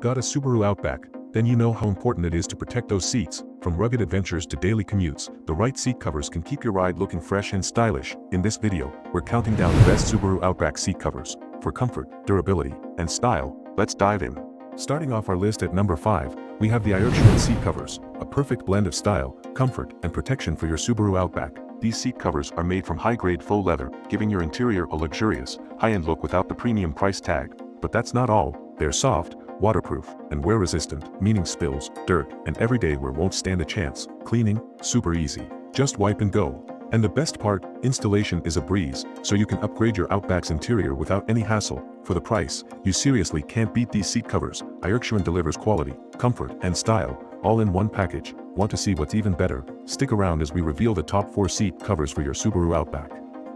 Got a Subaru Outback? Then you know how important it is to protect those seats. From rugged adventures to daily commutes, the right seat covers can keep your ride looking fresh and stylish. In this video, we're counting down the best Subaru Outback seat covers. For comfort, durability, and style, let's dive in. Starting off our list at number 5, we have the Aierxuan seat covers, a perfect blend of style, comfort, and protection for your Subaru Outback. These seat covers are made from high-grade faux leather, giving your interior a luxurious, high-end look without the premium price tag. But that's not all. They're soft, waterproof, and wear-resistant, meaning spills, dirt, and everyday wear won't stand a chance. Cleaning, super easy. Just wipe and go. And the best part, installation is a breeze, so you can upgrade your Outback's interior without any hassle. For the price, you seriously can't beat these seat covers. Aierxuan delivers quality, comfort, and style, all in one package. Want to see what's even better? Stick around as we reveal the top 4 seat covers for your Subaru Outback.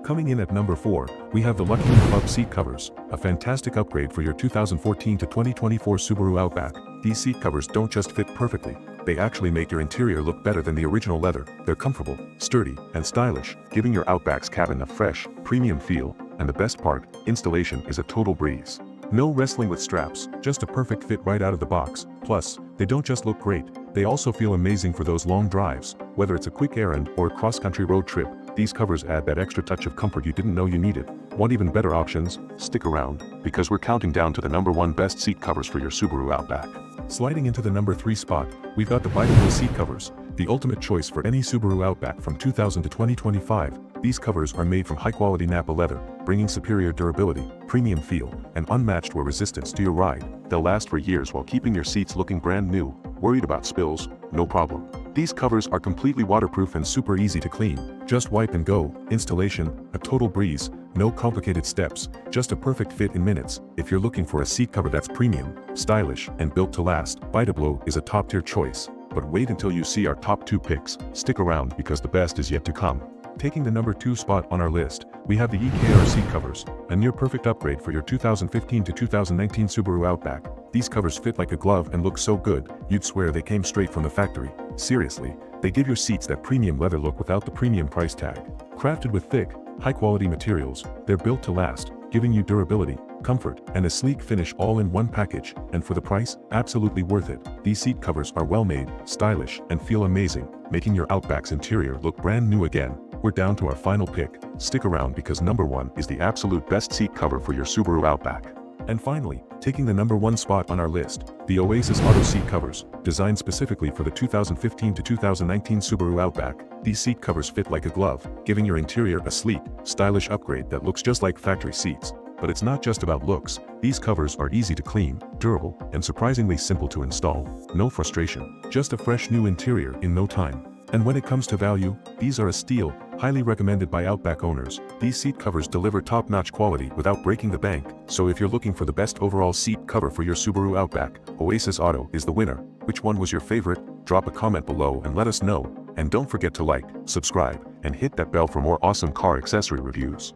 Coming in at number 4, we have the LUCKYMAN Club seat covers, a fantastic upgrade for your 2014 to 2024 Subaru Outback. These seat covers don't just fit perfectly, they actually make your interior look better than the original leather. They're comfortable, sturdy, and stylish, giving your Outback's cabin a fresh, premium feel. And the best part, installation is a total breeze. No wrestling with straps, just a perfect fit right out of the box. Plus, they don't just look great, they also feel amazing for those long drives. Whether it's a quick errand or a cross-country road trip, these covers add that extra touch of comfort you didn't know you needed. Want even better options? Stick around, because we're counting down to the number 1 best seat covers for your Subaru Outback. Sliding into the number 3 spot, we've got the Bitablue seat covers, the ultimate choice for any Subaru Outback from 2000 to 2025. These covers are made from high-quality Napa leather, bringing superior durability, premium feel, and unmatched wear resistance to your ride. They'll last for years while keeping your seats looking brand new. Worried about spills? No problem. These covers are completely waterproof and super easy to clean. Just wipe and go. Installation, a total breeze. No complicated steps, just a perfect fit in minutes. If you're looking for a seat cover that's premium, stylish, and built to last, Bitablue is a top-tier choice. But wait until you see our top 2 picks. Stick around because the best is yet to come. Taking the number 2 spot on our list, we have the EKR Seat Covers, a near-perfect upgrade for your 2015 to 2019 Subaru Outback. These covers fit like a glove and look so good, you'd swear they came straight from the factory. Seriously, they give your seats that premium leather look without the premium price tag. Crafted with thick, high-quality materials, they're built to last, giving you durability, comfort, and a sleek finish all in one package. And for the price, absolutely worth it. These seat covers are well-made, stylish, and feel amazing, making your Outback's interior look brand new again. We're down to our final pick. Stick around because number 1 is the absolute best seat cover for your Subaru Outback. And finally, taking the number 1 spot on our list, the Oasis Auto seat covers, designed specifically for the 2015 to 2019 Subaru Outback. These seat covers fit like a glove, giving your interior a sleek, stylish upgrade that looks just like factory seats. But it's not just about looks. These covers are easy to clean, durable, and surprisingly simple to install. No frustration, just a fresh new interior in no time. And when it comes to value, these are a steal, highly recommended by Outback owners. These seat covers deliver top-notch quality without breaking the bank. So if you're looking for the best overall seat cover for your Subaru Outback, Oasis Auto is the winner. Which one was your favorite? Drop a comment below and let us know. And don't forget to like, subscribe, and hit that bell for more awesome car accessory reviews.